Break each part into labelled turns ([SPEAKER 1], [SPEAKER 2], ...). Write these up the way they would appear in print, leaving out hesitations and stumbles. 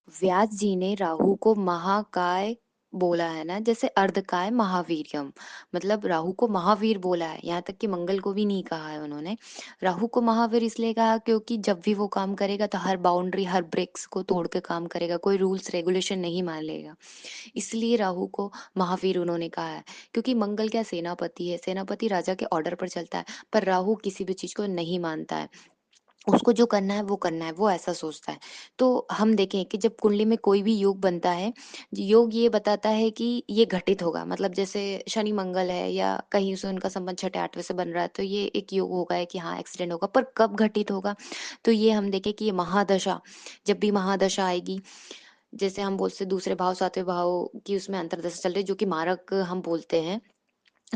[SPEAKER 1] व्यास जी ने राहु को महाकाय बोला है ना, जैसे अर्धकाय महावीर्यम। मतलब राहु को महावीर बोला है, यहाँ तक कि मंगल को भी नहीं कहा है उन्होंने। राहु को महावीर इसलिए कहा क्योंकि जब भी वो काम करेगा तो हर बाउंड्री हर ब्रेक्स को तोड़ के काम करेगा, कोई रूल्स रेगुलेशन नहीं मान लेगा। इसलिए राहु को महावीर उन्होंने कहा है। क्योंकि मंगल क्या सेनापति है, सेनापति राजा के ऑर्डर पर चलता है, पर राहु किसी भी चीज को नहीं मानता है। उसको जो करना है वो करना है, वो ऐसा सोचता है। तो हम देखें कि जब कुंडली में कोई भी योग बनता है, योग ये बताता है कि ये घटित होगा। मतलब जैसे शनि मंगल है या कहीं से उनका संबंध छठे आठवें से बन रहा है, तो ये एक योग होगा है कि हाँ एक्सीडेंट होगा, पर कब घटित होगा। तो ये हम देखें कि ये महादशा, जब भी महादशा आएगी, जैसे हम बोलते दूसरे भाव सातवें भाव की उसमें अंतरदशा चल रही है, जो कि मारक हम बोलते हैं,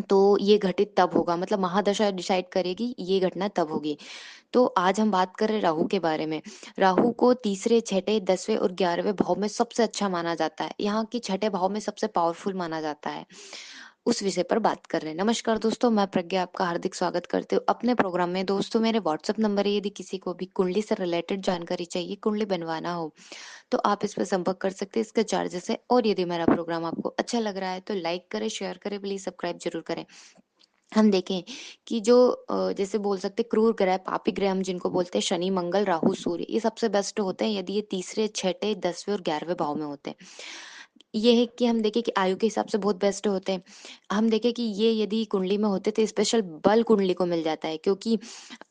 [SPEAKER 1] तो ये घटित तब होगा। मतलब महादशा डिसाइड करेगी ये घटना तब होगी। तो आज हम बात कर रहे हैं राहु के बारे में। राहु को तीसरे छठे 10वें और 11वें भाव में सबसे अच्छा माना जाता है, यहाँ की छठे भाव में सबसे पावरफुल माना जाता है। उस विषय पर बात कर रहे हैं। नमस्कार दोस्तों, मैं प्रज्ञा आपका हार्दिक स्वागत करती हूँ अपने प्रोग्राम में। दोस्तों मेरे व्हाट्सएप नंबर है, यदि किसी को भी कुंडली से रिलेटेड जानकारी चाहिए, कुंडली बनवाना हो, तो आप इस पर संपर्क कर सकते हैं। इसका चार्जेस है। और यदि मेरा प्रोग्राम आपको अच्छा लग रहा है तो लाइक करें, शेयर करें, प्लीज सब्सक्राइब जरूर करें। हम देखें कि जो जैसे बोल सकते क्रूर ग्रह, पापी ग्रह हम जिनको बोलते हैं, शनि मंगल राहु सूर्य, ये सबसे बेस्ट होते हैं यदि ये तीसरे छठे 10वें और 11वें भाव में होते हैं। ये है कि हम देखें कि आयु के हिसाब से बहुत बेस्ट होते हैं। हम देखें कि ये यदि कुंडली में होते तो स्पेशल बल कुंडली को मिल जाता है। क्योंकि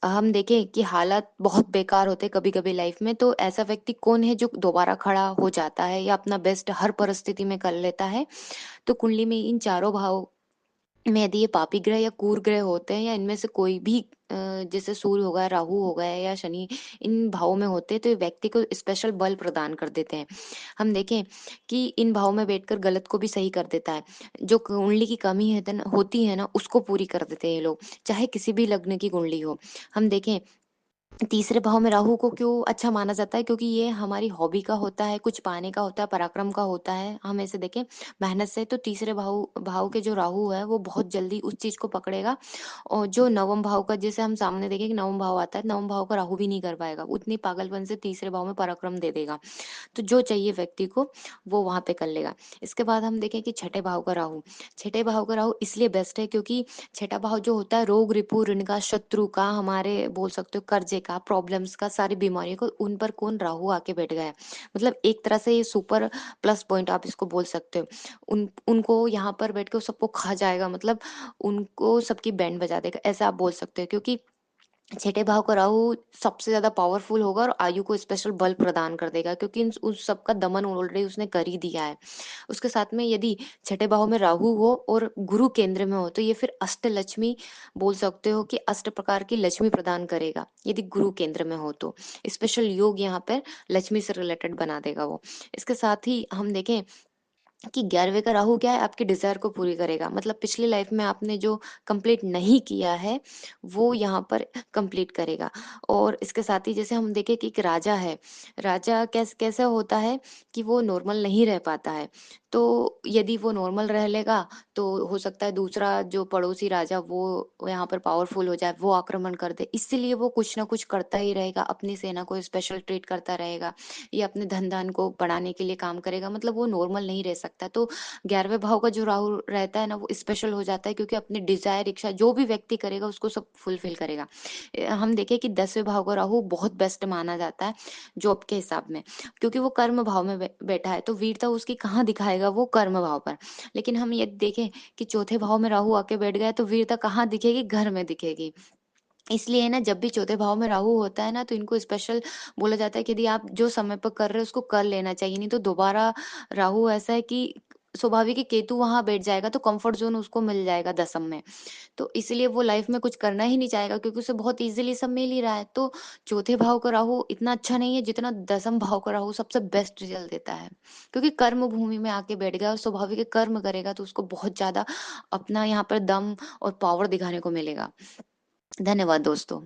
[SPEAKER 1] हम देखें कि हालात बहुत बेकार होते हैं कभी कभी लाइफ में, तो ऐसा व्यक्ति कौन है जो दोबारा खड़ा हो जाता है या अपना बेस्ट हर परिस्थिति में कर लेता है। तो कुंडली में इन चारों भाव में यदि ये पापी ग्रह या कूर ग्रह होते हैं, या इनमें से कोई भी जैसे सूर्य हो गया, राहु हो गया या शनि, इन भावों में होते हैं, तो ये व्यक्ति को स्पेशल बल प्रदान कर देते हैं। हम देखें कि इन भावों में बैठकर गलत को भी सही कर देता है। जो कुंडली की कमी है होती है ना, उसको पूरी कर देते हैं ये लोग, चाहे किसी भी लग्न की कुंडली हो। हम देखें तीसरे भाव में राहु को क्यों अच्छा माना जाता है, क्योंकि ये हमारी हॉबी का होता है, कुछ पाने का होता है, पराक्रम का होता है। हम ऐसे देखें मेहनत से, तो तीसरे भाव भाव के जो राहु है वो बहुत जल्दी उस चीज को पकड़ेगा। और जो नवम भाव का, जैसे हम सामने देखें कि नवम भाव आता है, नवम भाव का राहु भी नहीं कर पाएगा उतनी पागलपन से, तीसरे भाव में पराक्रम दे देगा। तो जो चाहिए व्यक्ति को वो वहां पे कर लेगा। इसके बाद हम देखें कि छठे भाव का राहु, छठे भाव का राहु इसलिए बेस्ट है क्योंकि छठा भाव जो होता है रोग रिपू ऋण का, शत्रु का, हमारे बोल सकते हो कर्जे का, प्रॉब्लम्स का, सारी बीमारियों को, उन पर कौन राहु आके बैठ गया है। मतलब एक तरह से ये सुपर प्लस पॉइंट आप इसको बोल सकते हो। उनको यहाँ पर बैठ के वो सबको खा जाएगा, मतलब उनको सबकी बैंड बजा देगा, ऐसा आप बोल सकते हो। क्योंकि छठे भाव का राहु सबसे ज्यादा पावरफुल होगा और आयु को स्पेशल बल प्रदान कर देगा, क्योंकि उस सबका दमन ऑलरेडी उसने कर ही दिया है। उसके साथ में यदि छठे भाव में राहु हो और गुरु केंद्र में हो, तो ये फिर अष्ट लक्ष्मी बोल सकते हो कि अष्ट प्रकार की लक्ष्मी प्रदान करेगा यदि गुरु केंद्र में हो तो। स्पेशल योग यहाँ पर लक्ष्मी से रिलेटेड बना देगा वो। इसके साथ ही हम देखें कि 11वें का राहु क्या है, आपके डिजायर को पूरी करेगा। मतलब पिछली लाइफ में आपने जो कंप्लीट नहीं किया है वो यहाँ पर कंप्लीट करेगा। और इसके साथ ही जैसे हम देखें कि एक राजा है, राजा कैसे होता है कि वो नॉर्मल नहीं रह पाता है। तो यदि वो नॉर्मल रह लेगा तो हो सकता है दूसरा जो पड़ोसी राजा वो यहाँ पर पावरफुल हो जाए, वो आक्रमण कर दे। इसीलिए वो कुछ ना कुछ करता ही रहेगा, अपनी सेना को स्पेशल ट्रीट करता रहेगा या अपने धन धान को बढ़ाने के लिए काम करेगा। मतलब वो नॉर्मल नहीं रह सकता। तो 11वें भाव का जो राहु रहता है ना, वो स्पेशल हो जाता है क्योंकि अपनी डिजायर इच्छा जो भी व्यक्ति करेगा उसको सब फुलफिल करेगा। हम देखें कि 10वें भाव का राहु बहुत बेस्ट माना जाता है जॉब के हिसाब में, क्योंकि वो कर्म भाव में बैठा है, तो वीरता उसकी कहाँ दिखाएगा, वो कर्म भाव पर। लेकिन हम ये देखें कि चौथे भाव में राहु आके बैठ गया तो वीरता कहाँ दिखेगी, घर में दिखेगी। इसलिए ना जब भी चौथे भाव में राहु होता है ना, तो इनको स्पेशल बोला जाता है कि यदि आप जो समय पर कर रहे हो उसको कर लेना चाहिए, नहीं तो दोबारा राहु ऐसा है कि स्वाभाविक ही केतु वहां बैठ जाएगा तो कंफर्ट जोन उसको मिल जाएगा दसम में। तो इसलिए वो लाइफ में कुछ करना ही नहीं चाहेगा क्योंकि उसे बहुत इजीली सब मिल ही रहा है। तो चौथे भाव का राहु इतना अच्छा नहीं है जितना दसम भाव का राहु सबसे बेस्ट रिजल्ट देता है। क्योंकि कर्म भूमि में आके बैठ गया और स्वाभाविक है, कर्म करेगा तो उसको बहुत ज्यादा अपना यहाँ पर दम और पावर दिखाने को मिलेगा। धन्यवाद दोस्तों।